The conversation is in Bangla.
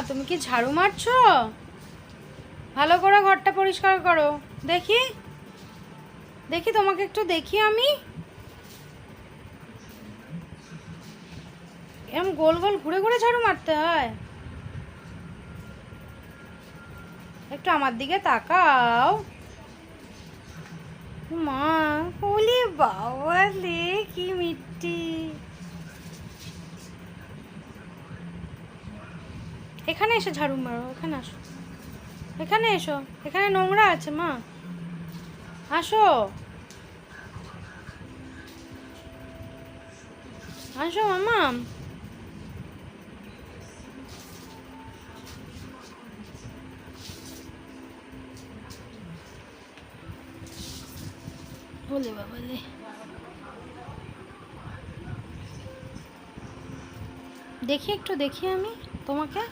তুমি কি ঝাড়ু মারছো? ভালো করে ঘরটা পরিষ্কার করো। দেখি দেখি তোমাকে একটু দেখি আমি। এরম গোল গোল ঘুরে ঘুরে ঝাড়ু মারতে হয়? একটু আমার দিকে তাকাও। মা, ওলে বাবা লে, কি মিষ্টি। এখানে এসে ঝাড়ু মারো, এখানে আসো, এখানে এসো, এখানে নোংরা আছে মা, আসো আসো মামা। বলে বাবা লে, দেখি একটু দেখি আমি তোমাকে।